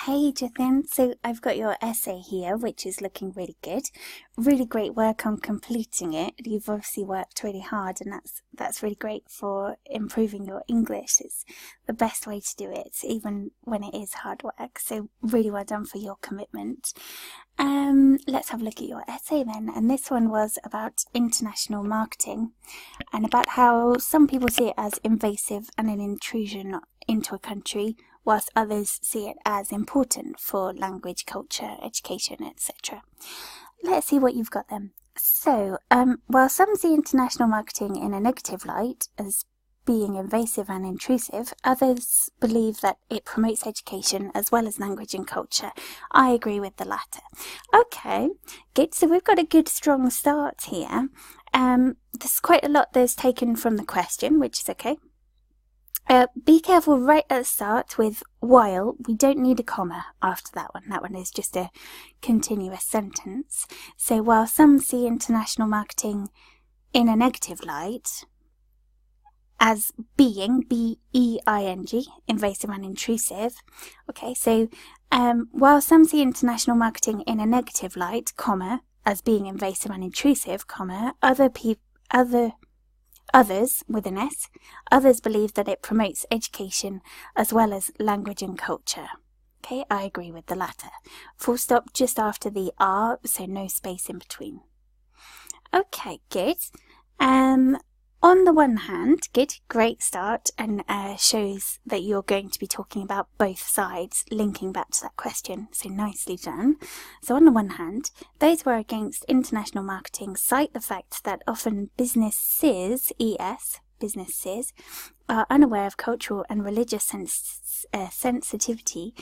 Hey Jithin, so I've got your essay here, which is looking really good. Really great work on completing it. You've obviously worked really hard, and that's really great for improving your English. It's the best way to do it, even when it is hard work. So really well done for your commitment. Let's have a look at your essay then. And this one was about international marketing and about how some people see it as invasive and an intrusion into a country, whilst others see it as important for language, culture, education, etc. Let's see what you've got then. So, while some see international marketing in a negative light as being invasive and intrusive, others believe that it promotes education as well as language and culture. I agree with the latter. Okay, good. So we've got a good strong start here. There's quite a lot that's taken from the question, which is okay. Be careful right at the start with while. We don't need a comma after that one. That one is just a continuous sentence. So while some see international marketing in a negative light as being, B-E-I-N-G, invasive and intrusive. Okay, so while some see international marketing in a negative light, comma, as being invasive and intrusive, comma, others, with an S, others believe that it promotes education as well as language and culture. Okay, I agree with the latter. Full stop just after the R, so no space in between. Okay, good. On the one hand, good, great start, and shows that you're going to be talking about both sides, linking back to that question, so nicely done. So on the one hand, those who are against international marketing cite the fact that often businesses, businesses, are unaware of cultural and religious sensitivity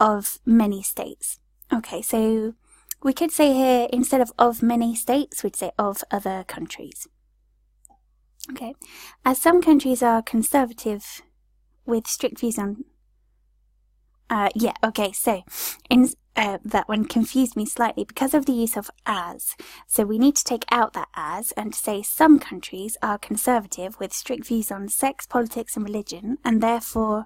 of many states. Okay, so we could say here, instead of many states, we'd say of other countries. Okay, as some countries are conservative with strict views on... that one confused me slightly because of the use of as. So we need to take out that as and say some countries are conservative with strict views on sex, politics and religion, and therefore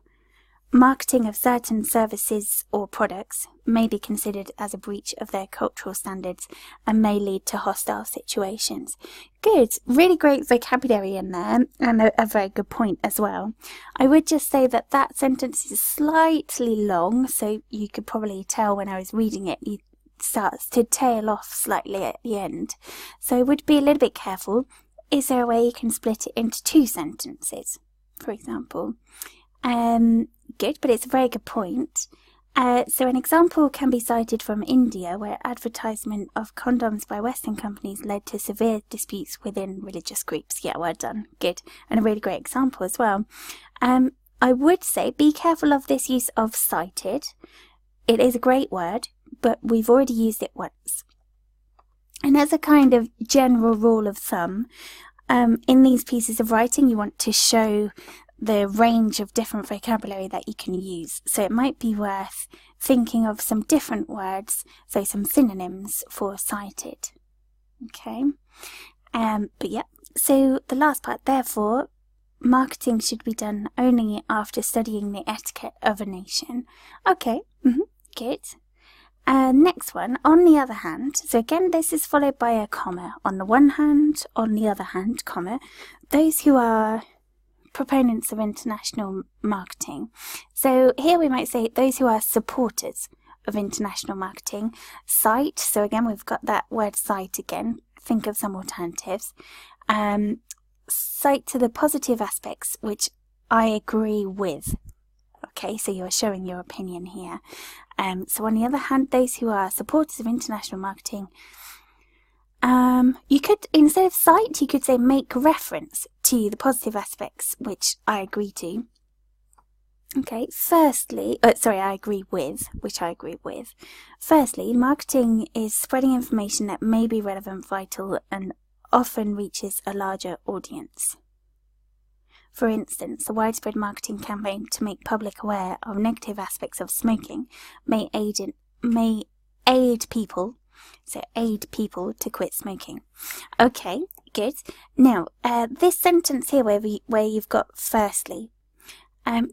marketing of certain services or products may be considered as a breach of their cultural standards and may lead to hostile situations. Good, really great vocabulary in there, and a very good point as well. I would just say that that sentence is slightly long, so you could probably tell when I was reading it, it starts to tail off slightly at the end. So I would be a little bit careful. Is there a way you can split it into two sentences, for example? Good, but it's a very good point. So an example can be cited from India, where advertisement of condoms by Western companies led to severe disputes within religious groups. Yeah, well done. Good. And a really great example as well. I would say be careful of this use of cited. It is a great word, but we've already used it once. And as a kind of general rule of thumb, in these pieces of writing, you want to show the range of different vocabulary that you can use. So it might be worth thinking of some different words, so some synonyms for cited. Okay. But yeah, so the last part, therefore, marketing should be done only after studying the etiquette of a nation. Okay, good. Next one, on the other hand, so again, this is followed by a comma. On the one hand, on the other hand, comma, those who are proponents of international marketing. So here we might say those who are supporters of international marketing cite. So again, we've got that word cite again. Think of some alternatives. Cite to the positive aspects, which I agree with. Okay, so you're showing your opinion here. So on the other hand, those who are supporters of international marketing, you could, instead of cite, you could say make reference to the positive aspects, which I agree to. Okay, I agree with, which I agree with. Firstly, marketing is spreading information that may be relevant, vital, and often reaches a larger audience. For instance, a widespread marketing campaign to make public aware of negative aspects of smoking may aid people to quit smoking. Okay, good. Now, this sentence here where you've got firstly,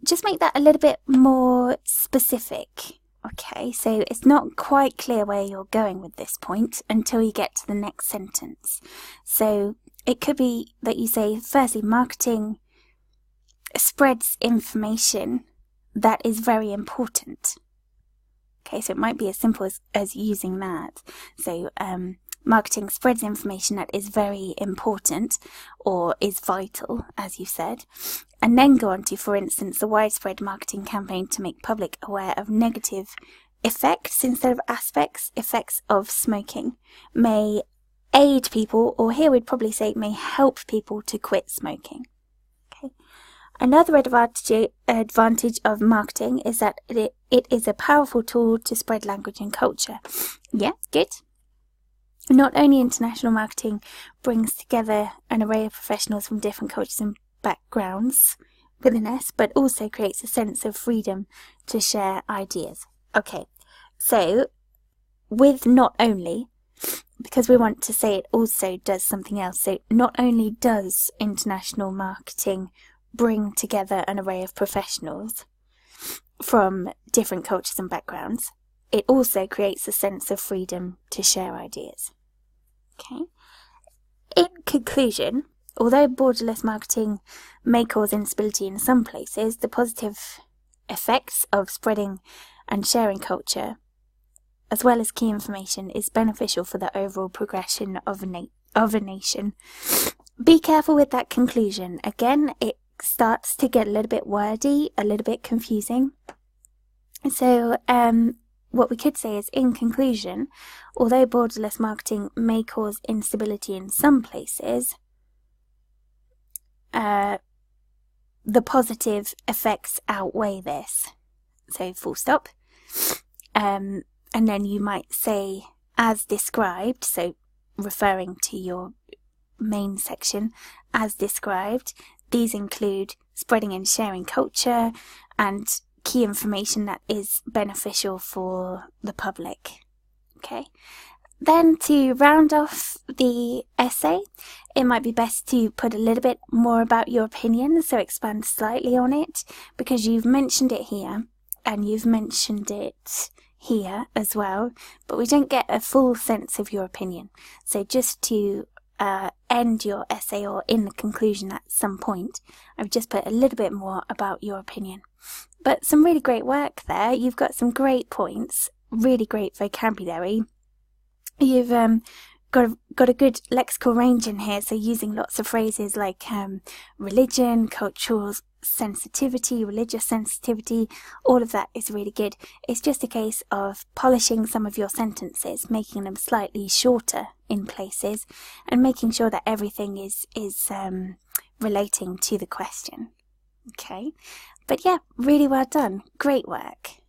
just make that a little bit more specific. Okay, so it's not quite clear where you're going with this point until you get to the next sentence. So it could be that you say, firstly, marketing spreads information that is very important. Okay, so it might be as simple as using that. So marketing spreads information that is very important or is vital, as you said. And then go on to, for instance, the widespread marketing campaign to make public aware of negative effects instead of aspects, effects of smoking, may aid people, or here we'd probably say may help people to quit smoking. Okay. Another advantage of marketing is that it is a powerful tool to spread language and culture. Yeah, good. Not only international marketing brings together an array of professionals from different cultures and backgrounds with an S, but also creates a sense of freedom to share ideas. Okay, so with not only, because we want to say it also does something else, so not only does international marketing bring together an array of professionals from different cultures and backgrounds, it also creates a sense of freedom to share ideas. Okay. In conclusion, although borderless marketing may cause instability in some places, the positive effects of spreading and sharing culture, as well as key information, is beneficial for the overall progression of a nation. Be careful with that conclusion. Again, it starts to get a little bit wordy, a little bit confusing. So, what we could say is, in conclusion, although borderless marketing may cause instability in some places, the positive effects outweigh this. So, full stop. And then you might say, as described, so referring to your main section, as described, these include spreading and sharing culture and key information that is beneficial for the public. Okay. Then to round off the essay, it might be best to put a little bit more about your opinion, so expand slightly on it, because you've mentioned it here and you've mentioned it here as well, but we don't get a full sense of your opinion. So just to end your essay, or in the conclusion at some point, I've just put a little bit more about your opinion. But some really great work there. You've got some great points, really great vocabulary. You've got a good lexical range in here, so using lots of phrases like religion, cultural sensitivity, religious sensitivity, all of that is really good. It's just a case of polishing some of your sentences, making them slightly shorter in places, and making sure that everything is relating to the question. Okay, but yeah, really well done. Great work.